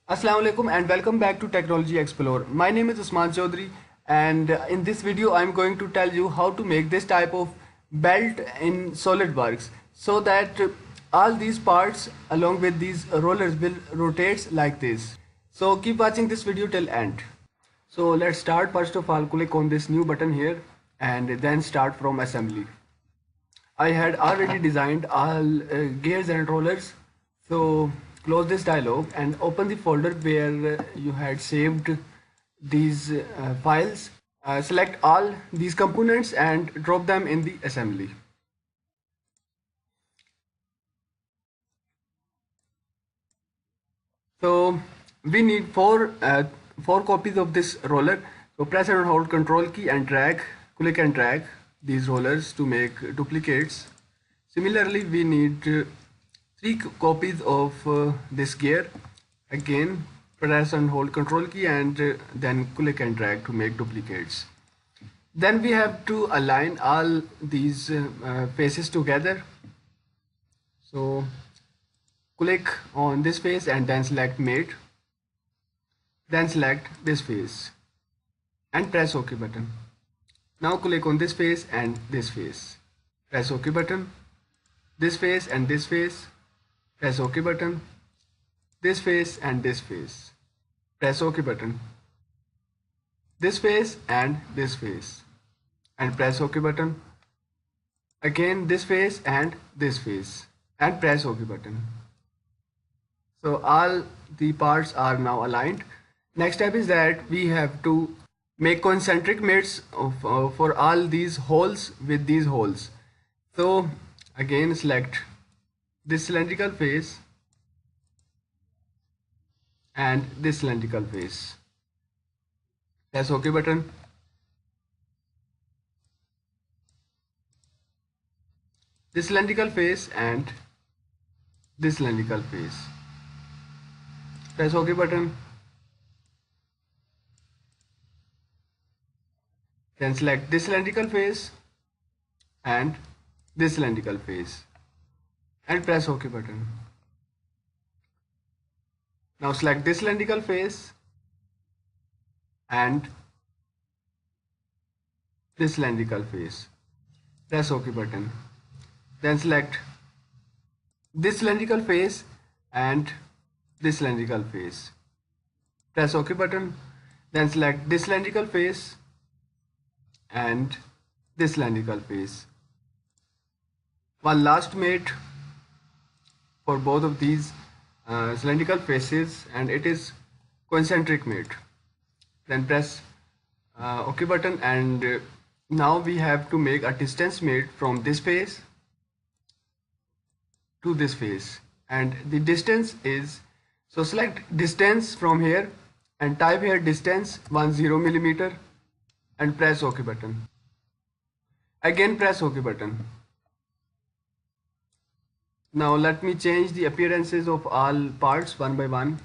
Assalamu alaikum and welcome back to Technology Explorer. My name is Usman Chaudhary and in this video I'm going to tell you how to make this type of belt in SolidWorks so that all these parts along with these rollers will rotate like this. So keep watching this video till end. So let's start. First of all, click on this new button here and then start from assembly. I had already designed all gears and rollers, so close this dialog and open the folder where you had saved these files. Select all these components and drop them in the assembly. So we need four copies of this roller. So press and hold Control key and drag, click and drag these rollers to make duplicates. Similarly, we need three copies of this gear. Again, press and hold Control key and then click and drag to make duplicates. Then we have to align all these faces together. So click on this face and then select mate. Then select this face and press OK button. Now click on this face and this face. Press OK button. This face and this face. Press OK button. This face and this face. Press OK button. This face and this face. And press OK button. Again this face and this face. And press OK button. So all the parts are now aligned. Next step is that we have to make concentric mates for all these holes with these holes. So again select this cylindrical face and this cylindrical face. Press OK button. This cylindrical face and this cylindrical face. Press OK button. Then select this cylindrical face and this cylindrical face and press OK button. Now select this cylindrical face and this cylindrical face. Press OK button. Then select this cylindrical face and this cylindrical face. Press OK button. Then select this cylindrical face and this cylindrical face. One last mate for both of these cylindrical faces and it is concentric mate. Then press OK button and now we have to make a distance mate from this face to this face and the distance is, so select distance from here and type here distance 10 millimeter and press OK button. Again press OK button. Now let me change the appearances of all parts one by one.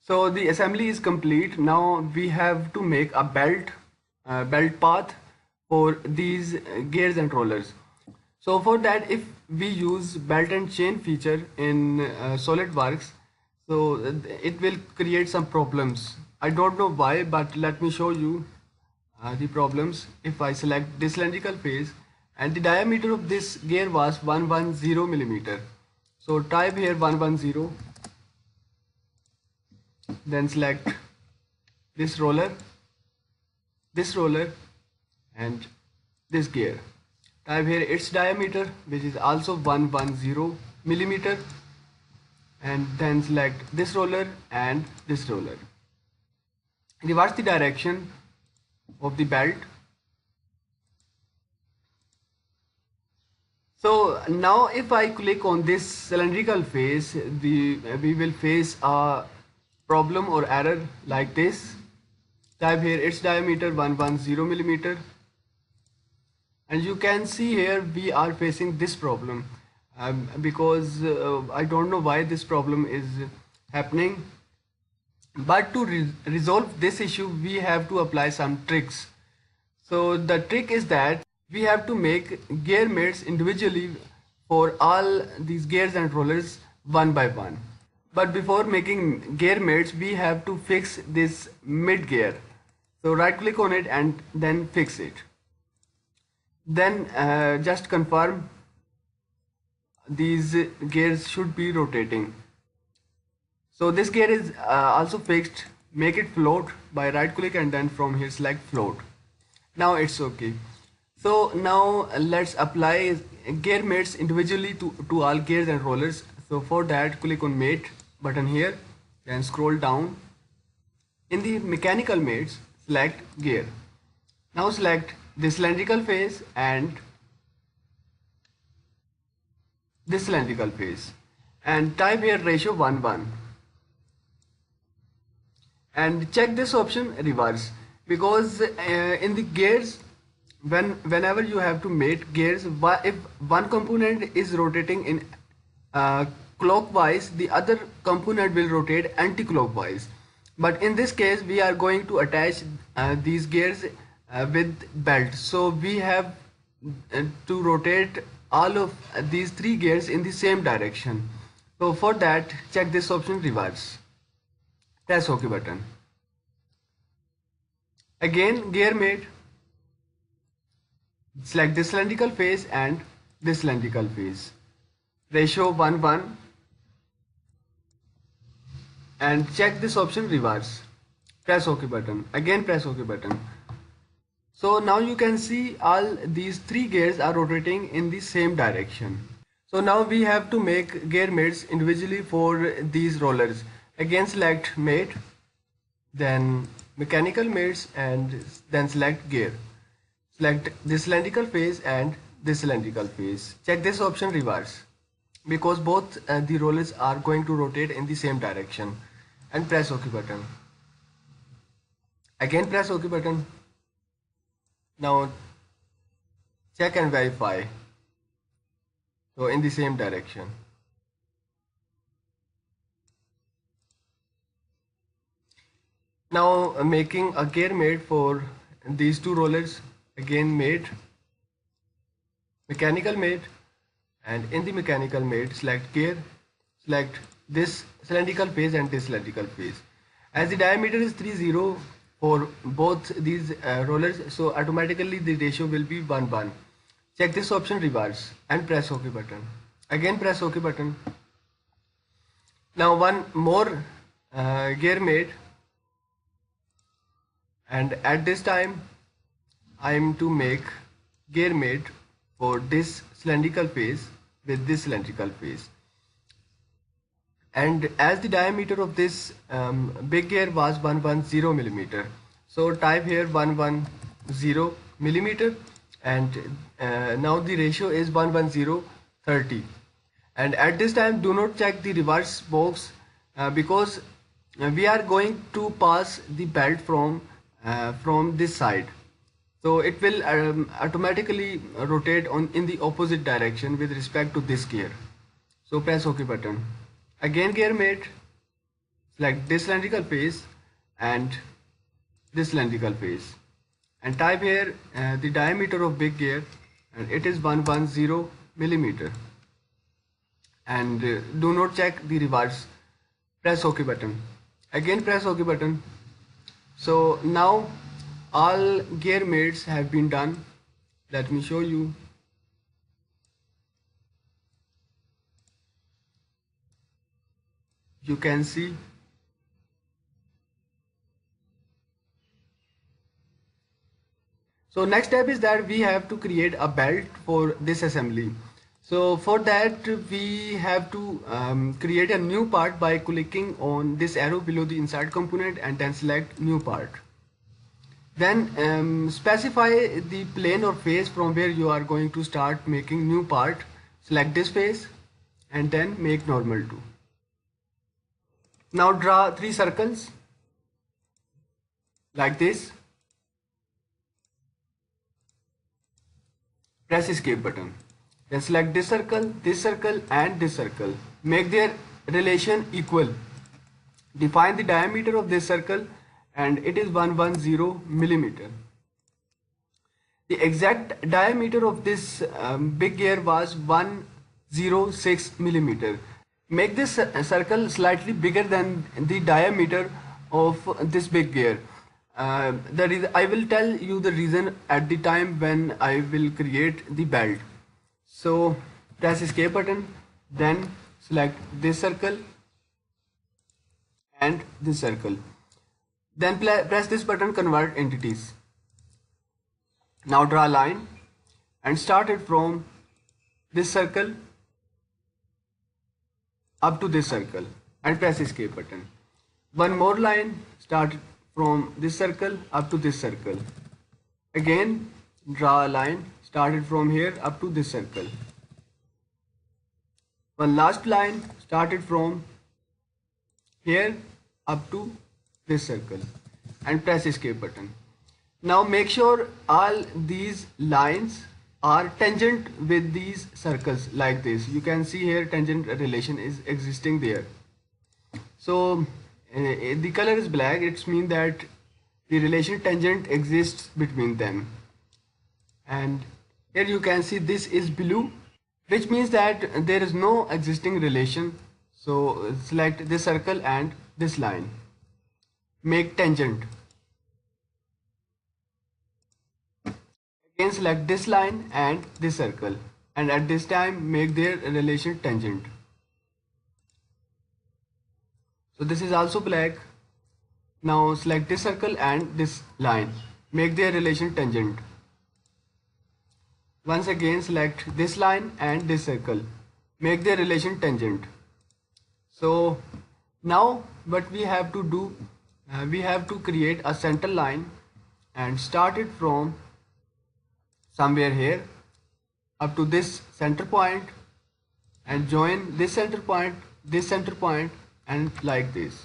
So the assembly is complete. Now we have to make a belt path for these gears and rollers. So for that, if we use belt and chain feature in SolidWorks, so it will create some problems. I don't know why, but let me show you the problems. If I select this cylindrical face and the diameter of this gear was 110 millimeter. So type here 110. Then select this roller and this gear. Type here its diameter, which is also 110 millimeter, and then select this roller and this roller. Reverse the direction of the belt. So now if I click on this cylindrical face, we will face a problem or error like this. Type here its diameter 110 millimeter. And you can see here we are facing this problem because I don't know why this problem is happening. But to resolve this issue, we have to apply some tricks. So the trick is that we have to make gear mates individually for all these gears and rollers one by one. But before making gear mates, we have to fix this mid gear. So right click on it and then fix it. Then just confirm these gears should be rotating. So this gear is also fixed. Make it float by right click and then from here select float. Now it's okay. So now let's apply gear mates individually to all gears and rollers. So for that, click on mate button here, then scroll down. In the mechanical mates, select gear. Now select this cylindrical face and this cylindrical face and type here ratio 1:1 and check this option reverse, because in the gears whenever you have to mate gears, if one component is rotating in clockwise, the other component will rotate anti-clockwise. But in this case we are going to attach these gears with belt, so we have to rotate all of these three gears in the same direction. So for that, check this option reverse, press OK button. Again gear mate, select this cylindrical face and this cylindrical face, ratio 1:1 and check this option reverse, press OK button, again press OK button. So now you can see all these three gears are rotating in the same direction. So now we have to make gear mates individually for these rollers. Again select mate, then mechanical mates and then select gear. Select this cylindrical face and this cylindrical face. Check this option reverse, because both the rollers are going to rotate in the same direction, and press OK button. Again press OK button. Now check and verify. So in the same direction. Now making a gear mate for these two rollers. Again mate, mechanical mate, and in the mechanical mate select gear, select this cylindrical face and this cylindrical face. As the diameter is 30 for both these rollers, so automatically the ratio will be 1:1. Check this option reverse and press OK button. Again press OK button. Now one more gear mate, and at this time I am to make gear mate for this cylindrical face with this cylindrical face. And as the diameter of this big gear was 110 millimeter, so type here 110 millimeter, and now the ratio is 1:30. And at this time do not check the reverse box because we are going to pass the belt from this side, so it will automatically rotate in the opposite direction with respect to this gear. So press OK button. Again gear mate, select this cylindrical face and this cylindrical face, and type here the diameter of big gear, and it is 110 millimeter, and do not check the reverse. Press OK button. Again press OK button. So now all gear mates have been done. Let me show you. You can see so next step is that we have to create a belt for this assembly. So for that we have to create a new part by clicking on this arrow below the insert component and then select new part. Then specify the plane or face from where you are going to start making new part. Select this face and then make normal to. Now draw 3 circles like this. Press escape button. Then select this circle and this circle. Make their relation equal. Define the diameter of this circle and it is 110 millimeter. The exact diameter of this big gear was 106 millimeter. Make this circle slightly bigger than the diameter of this big gear. I will tell you the reason at the time when I will create the belt. So press escape button, then select this circle and this circle. Then press this button, convert entities. Now draw a line and start it from this circle up to this circle and press escape button. One more line, start from this circle up to this circle. Again draw a line, start it from here up to this circle. One last line, start it from here up to this circle and press escape button. Now make sure all these lines are tangent with these circles like this. You can see here tangent relation is existing there. So the color is black, it means that the relation tangent exists between them. And here you can see this is blue, which means that there is no existing relation. So select this circle and this line, make tangent. Again select this line and this circle, and at this time make their relation tangent. So this is also black. Now select this circle and this line, make their relation tangent. Once again select this line and this circle, make their relation tangent. So now what we have to do, we have to create a center line and start it from somewhere here up to this center point and join this center point, and like this.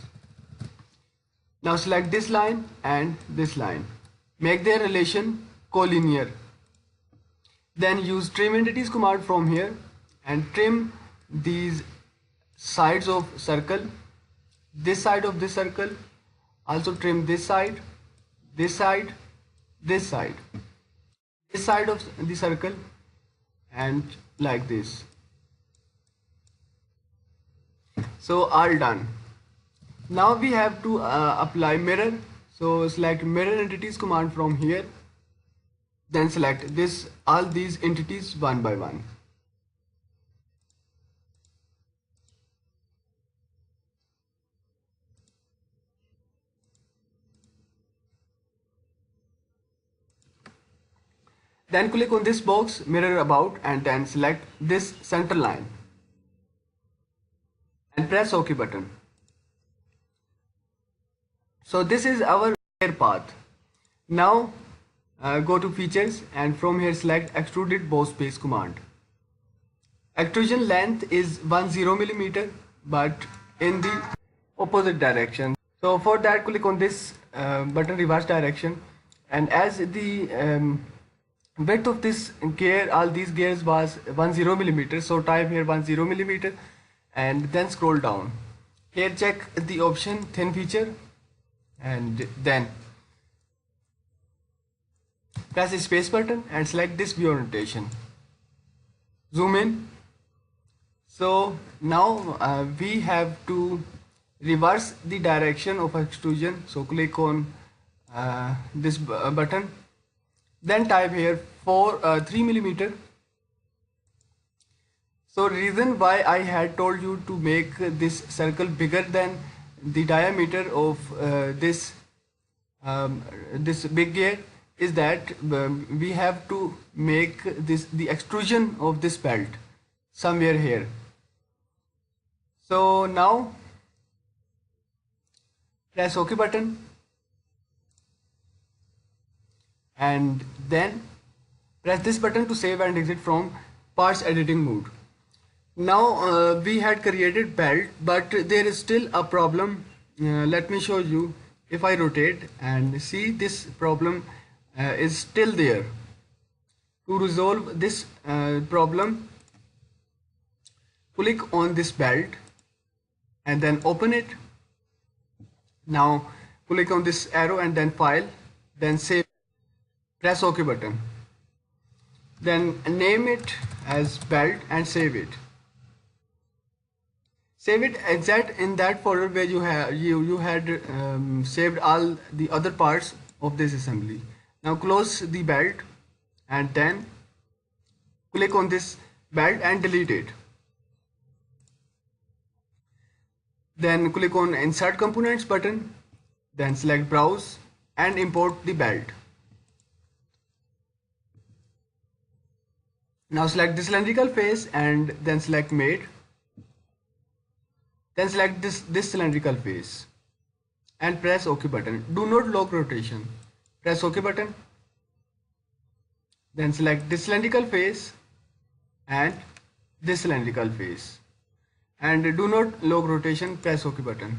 Now select this line and this line, make their relation collinear. Then use trim entities command from here and trim these sides of circle, this side of this circle, also trim this side, this side, this side, this side of the circle, and like this. So all done. Now we have to apply mirror. So select mirror entities command from here, then select this all these entities one by one. Then click on this box mirror about and then select this center line and press OK button. So this is our gear path. Now go to features and from here select extruded boss base command. Extrusion length is 10 millimeter but in the opposite direction. So for that click on this button reverse direction, and as the width of this gear, all these gears was 10 millimeter, so type here 10 millimeter and then scroll down. Here check the option thin feature and then press the space button and select this view orientation. Zoom in. So now we have to reverse the direction of extrusion. So click on this button. Then type here 3 millimeter. So reason why I had told you to make this circle bigger than the diameter of this big gear is that we have to make the extrusion of this belt somewhere here. So now press OK button and then press this button to save and exit from parts editing mode. Now we had created belt, but there is still a problem. Let me show you. If I rotate and see, this problem is still there. To resolve this problem, click on this belt and then open it. Now click on this arrow and then file, then save. Press OK button. Then name it as belt and save it. Save it exact in that folder where you had saved all the other parts of this assembly. Now close the belt and then click on this belt and delete it. Then click on insert components button, then select browse and import the belt. Now select the cylindrical face and then select mate. Then select this cylindrical face and press OK button. Do not lock rotation. Press OK button. Then select this cylindrical face and this cylindrical face. And do not lock rotation. Press OK button.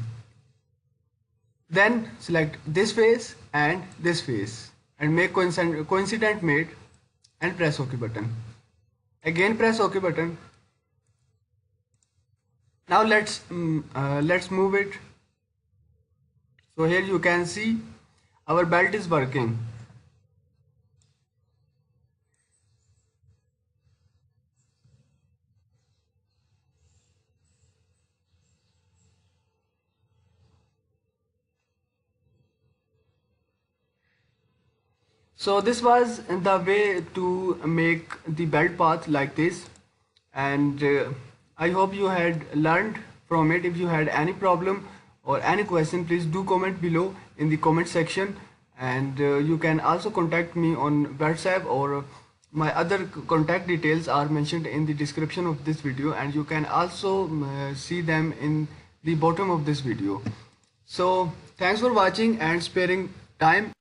Then select this face and this face and make coincident mate and press OK button. Again press OK button. Now let's move it. So here you can see our belt is working. So this was the way to make the belt path like this, and I hope you had learned from it. If you had any problem or any question, please do comment below in the comment section, and you can also contact me on WhatsApp, or my other contact details are mentioned in the description of this video, and you can also see them in the bottom of this video. So thanks for watching and sparing time.